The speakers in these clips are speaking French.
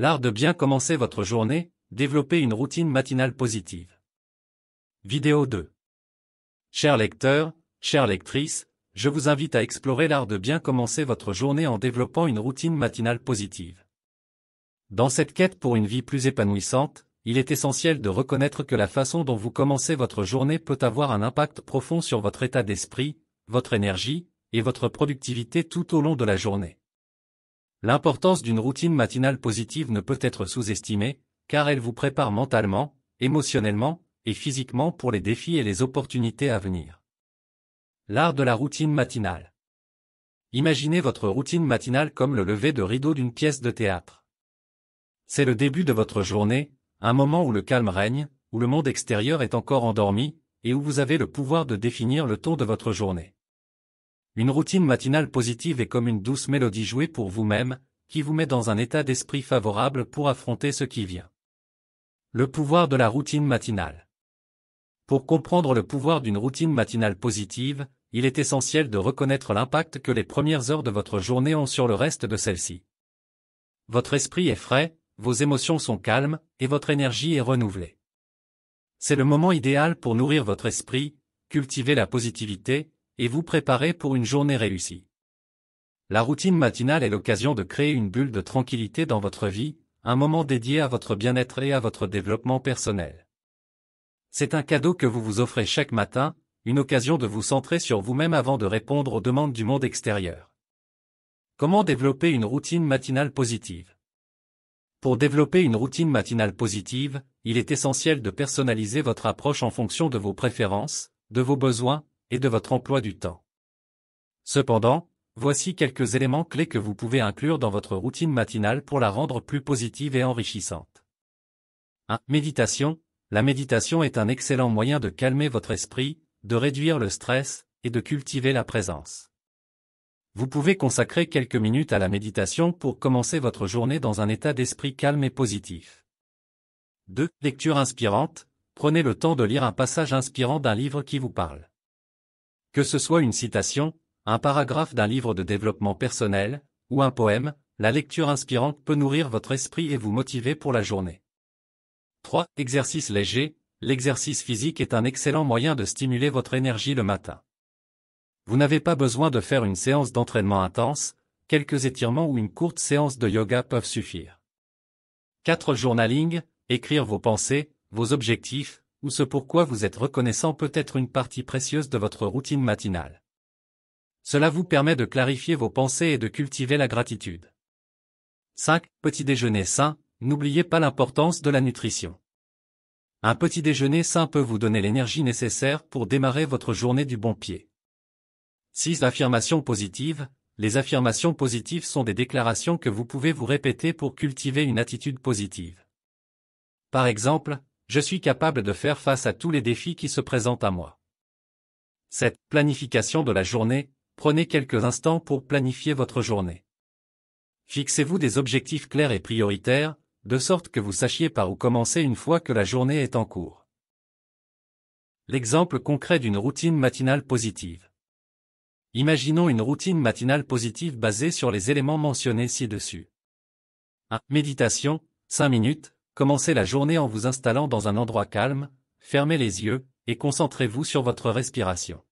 L'art de bien commencer votre journée, développer une routine matinale positive. Vidéo 2. Chers lecteurs, chères lectrices, je vous invite à explorer l'art de bien commencer votre journée en développant une routine matinale positive. Dans cette quête pour une vie plus épanouissante, il est essentiel de reconnaître que la façon dont vous commencez votre journée peut avoir un impact profond sur votre état d'esprit, votre énergie, et votre productivité tout au long de la journée. L'importance d'une routine matinale positive ne peut être sous-estimée, car elle vous prépare mentalement, émotionnellement, et physiquement pour les défis et les opportunités à venir. L'art de la routine matinale. Imaginez votre routine matinale comme le lever de rideau d'une pièce de théâtre. C'est le début de votre journée, un moment où le calme règne, où le monde extérieur est encore endormi, et où vous avez le pouvoir de définir le ton de votre journée. Une routine matinale positive est comme une douce mélodie jouée pour vous-même, qui vous met dans un état d'esprit favorable pour affronter ce qui vient. Le pouvoir de la routine matinale. Pour comprendre le pouvoir d'une routine matinale positive, il est essentiel de reconnaître l'impact que les premières heures de votre journée ont sur le reste de celle-ci. Votre esprit est frais, vos émotions sont calmes, et votre énergie est renouvelée. C'est le moment idéal pour nourrir votre esprit, cultiver la positivité, et vous préparer pour une journée réussie. La routine matinale est l'occasion de créer une bulle de tranquillité dans votre vie, un moment dédié à votre bien-être et à votre développement personnel. C'est un cadeau que vous vous offrez chaque matin, une occasion de vous centrer sur vous-même avant de répondre aux demandes du monde extérieur. Comment développer une routine matinale positive? Pour développer une routine matinale positive, il est essentiel de personnaliser votre approche en fonction de vos préférences, de vos besoins, et de votre emploi du temps. Cependant, voici quelques éléments clés que vous pouvez inclure dans votre routine matinale pour la rendre plus positive et enrichissante. 1. Méditation. La méditation est un excellent moyen de calmer votre esprit, de réduire le stress, et de cultiver la présence. Vous pouvez consacrer quelques minutes à la méditation pour commencer votre journée dans un état d'esprit calme et positif. 2. Lecture inspirante. Prenez le temps de lire un passage inspirant d'un livre qui vous parle. Que ce soit une citation, un paragraphe d'un livre de développement personnel, ou un poème, la lecture inspirante peut nourrir votre esprit et vous motiver pour la journée. 3. Exercice léger. L'exercice physique est un excellent moyen de stimuler votre énergie le matin. Vous n'avez pas besoin de faire une séance d'entraînement intense, quelques étirements ou une courte séance de yoga peuvent suffire. 4. Journaling. Écrire vos pensées, vos objectifs, ou ce pourquoi vous êtes reconnaissant peut être une partie précieuse de votre routine matinale. Cela vous permet de clarifier vos pensées et de cultiver la gratitude. 5. Petit déjeuner sain. N'oubliez pas l'importance de la nutrition. Un petit déjeuner sain peut vous donner l'énergie nécessaire pour démarrer votre journée du bon pied. 6. Affirmations positives. Les affirmations positives sont des déclarations que vous pouvez vous répéter pour cultiver une attitude positive. Par exemple, je suis capable de faire face à tous les défis qui se présentent à moi. 7. Planification de la journée. Prenez quelques instants pour planifier votre journée. Fixez-vous des objectifs clairs et prioritaires, de sorte que vous sachiez par où commencer une fois que la journée est en cours. L'exemple concret d'une routine matinale positive. Imaginons une routine matinale positive basée sur les éléments mentionnés ci-dessus. 1. Méditation, 5 minutes. Commencez la journée en vous installant dans un endroit calme, fermez les yeux, et concentrez-vous sur votre respiration.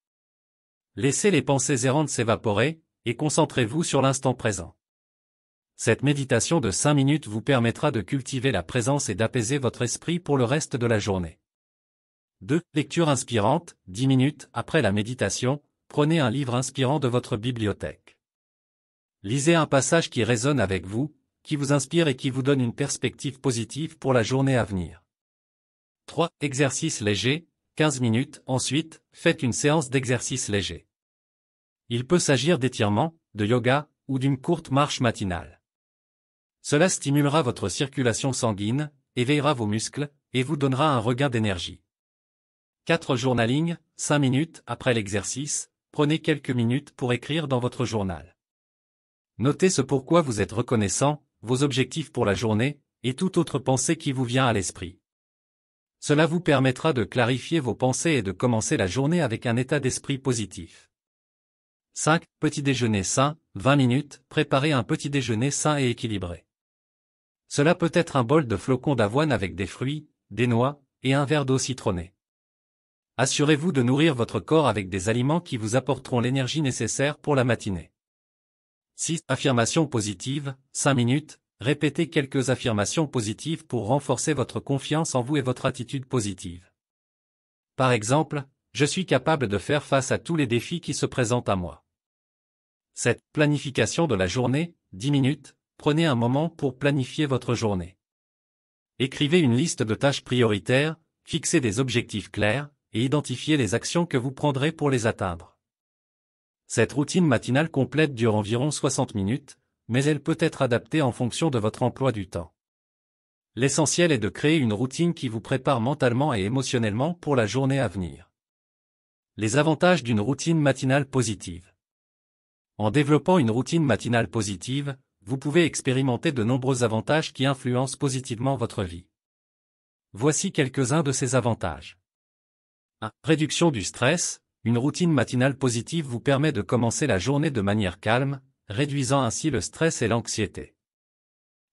Laissez les pensées errantes s'évaporer, et concentrez-vous sur l'instant présent. Cette méditation de 5 minutes vous permettra de cultiver la présence et d'apaiser votre esprit pour le reste de la journée. 2. Lecture inspirante, 10 minutes après la méditation, prenez un livre inspirant de votre bibliothèque. Lisez un passage qui résonne avec vous, qui vous inspire et qui vous donne une perspective positive pour la journée à venir. 3. Exercice léger, 15 minutes. Ensuite, faites une séance d'exercice léger. Il peut s'agir d'étirements, de yoga, ou d'une courte marche matinale. Cela stimulera votre circulation sanguine, éveillera vos muscles, et vous donnera un regain d'énergie. 4. Journaling, 5 minutes après l'exercice, prenez quelques minutes pour écrire dans votre journal. Notez ce pourquoi vous êtes reconnaissant, vos objectifs pour la journée, et toute autre pensée qui vous vient à l'esprit. Cela vous permettra de clarifier vos pensées et de commencer la journée avec un état d'esprit positif. 5. Petit déjeuner sain, 20 minutes, préparez un petit déjeuner sain et équilibré. Cela peut être un bol de flocons d'avoine avec des fruits, des noix, et un verre d'eau citronnée. Assurez-vous de nourrir votre corps avec des aliments qui vous apporteront l'énergie nécessaire pour la matinée. 6. Affirmations positives, 5 minutes, répétez quelques affirmations positives pour renforcer votre confiance en vous et votre attitude positive. Par exemple, je suis capable de faire face à tous les défis qui se présentent à moi. 7. Planification de la journée, 10 minutes, prenez un moment pour planifier votre journée. Écrivez une liste de tâches prioritaires, fixez des objectifs clairs, et identifiez les actions que vous prendrez pour les atteindre. Cette routine matinale complète dure environ 60 minutes, mais elle peut être adaptée en fonction de votre emploi du temps. L'essentiel est de créer une routine qui vous prépare mentalement et émotionnellement pour la journée à venir. Les avantages d'une routine matinale positive. En développant une routine matinale positive, vous pouvez expérimenter de nombreux avantages qui influencent positivement votre vie. Voici quelques-uns de ces avantages. 1. Réduction du stress. Une routine matinale positive vous permet de commencer la journée de manière calme, réduisant ainsi le stress et l'anxiété.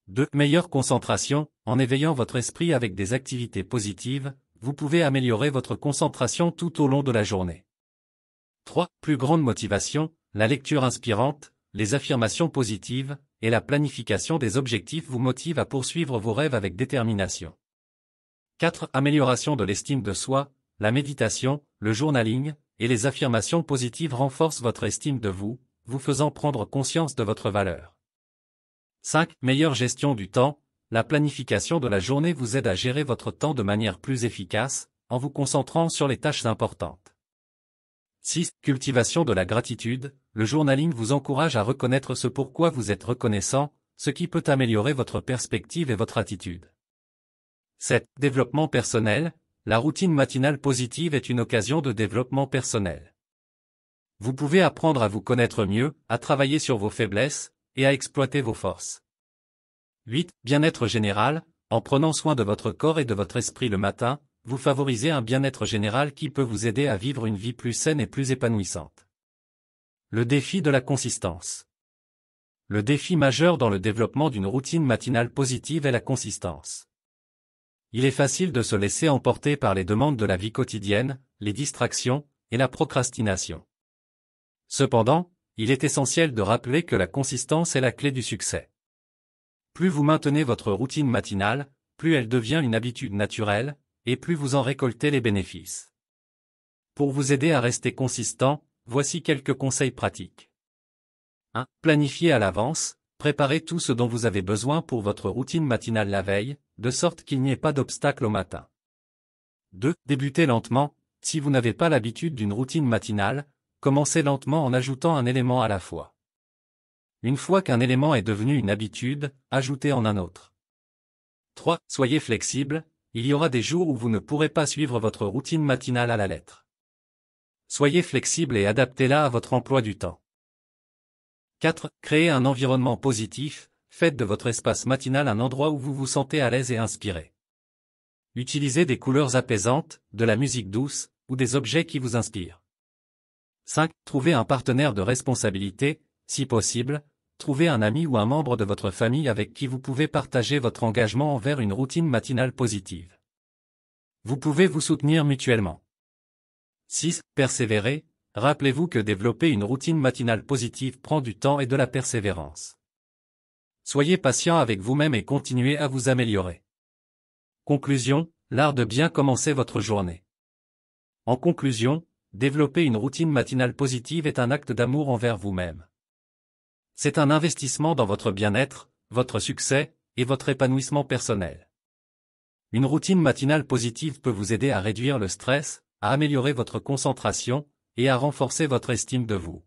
2. Meilleure concentration. En éveillant votre esprit avec des activités positives, vous pouvez améliorer votre concentration tout au long de la journée. 3. Plus grande motivation. La lecture inspirante, les affirmations positives, et la planification des objectifs vous motivent à poursuivre vos rêves avec détermination. 4. Amélioration de l'estime de soi. La méditation, le journaling, et les affirmations positives renforcent votre estime de vous, vous faisant prendre conscience de votre valeur. 5. Meilleure gestion du temps. La planification de la journée vous aide à gérer votre temps de manière plus efficace, en vous concentrant sur les tâches importantes. 6. Cultivation de la gratitude. Le journaling vous encourage à reconnaître ce pourquoi vous êtes reconnaissant, ce qui peut améliorer votre perspective et votre attitude. 7. Développement personnel. La routine matinale positive est une occasion de développement personnel. Vous pouvez apprendre à vous connaître mieux, à travailler sur vos faiblesses, et à exploiter vos forces. 8. Bien-être général. En prenant soin de votre corps et de votre esprit le matin, vous favorisez un bien-être général qui peut vous aider à vivre une vie plus saine et plus épanouissante. Le défi de la consistance. Le défi majeur dans le développement d'une routine matinale positive est la consistance. Il est facile de se laisser emporter par les demandes de la vie quotidienne, les distractions, et la procrastination. Cependant, il est essentiel de rappeler que la consistance est la clé du succès. Plus vous maintenez votre routine matinale, plus elle devient une habitude naturelle, et plus vous en récoltez les bénéfices. Pour vous aider à rester consistant, voici quelques conseils pratiques. 1. Planifiez à l'avance, préparez tout ce dont vous avez besoin pour votre routine matinale la veille, de sorte qu'il n'y ait pas d'obstacle au matin. 2. Débutez lentement. Si vous n'avez pas l'habitude d'une routine matinale, commencez lentement en ajoutant un élément à la fois. Une fois qu'un élément est devenu une habitude, ajoutez en un autre. 3. Soyez flexible, il y aura des jours où vous ne pourrez pas suivre votre routine matinale à la lettre. Soyez flexible et adaptez-la à votre emploi du temps. 4. Créez un environnement positif, faites de votre espace matinal un endroit où vous vous sentez à l'aise et inspiré. Utilisez des couleurs apaisantes, de la musique douce, ou des objets qui vous inspirent. 5. Trouvez un partenaire de responsabilité, si possible, trouvez un ami ou un membre de votre famille avec qui vous pouvez partager votre engagement envers une routine matinale positive. Vous pouvez vous soutenir mutuellement. 6. Persévérez. Rappelez-vous que développer une routine matinale positive prend du temps et de la persévérance. Soyez patient avec vous-même et continuez à vous améliorer. Conclusion, l'art de bien commencer votre journée. En conclusion, développer une routine matinale positive est un acte d'amour envers vous-même. C'est un investissement dans votre bien-être, votre succès, et votre épanouissement personnel. Une routine matinale positive peut vous aider à réduire le stress, à améliorer votre concentration, et à renforcer votre estime de vous.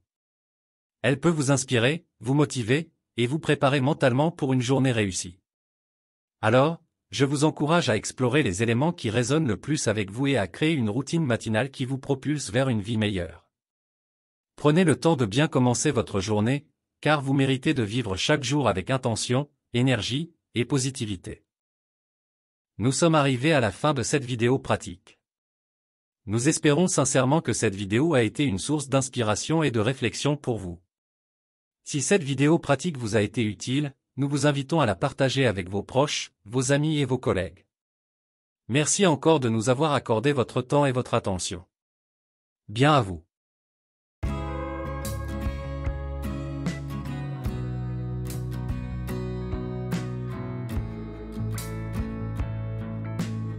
Elle peut vous inspirer, vous motiver, et vous préparer mentalement pour une journée réussie. Alors, je vous encourage à explorer les éléments qui résonnent le plus avec vous et à créer une routine matinale qui vous propulse vers une vie meilleure. Prenez le temps de bien commencer votre journée, car vous méritez de vivre chaque jour avec intention, énergie, et positivité. Nous sommes arrivés à la fin de cette vidéo pratique. Nous espérons sincèrement que cette vidéo a été une source d'inspiration et de réflexion pour vous. Si cette vidéo pratique vous a été utile, nous vous invitons à la partager avec vos proches, vos amis et vos collègues. Merci encore de nous avoir accordé votre temps et votre attention. Bien à vous.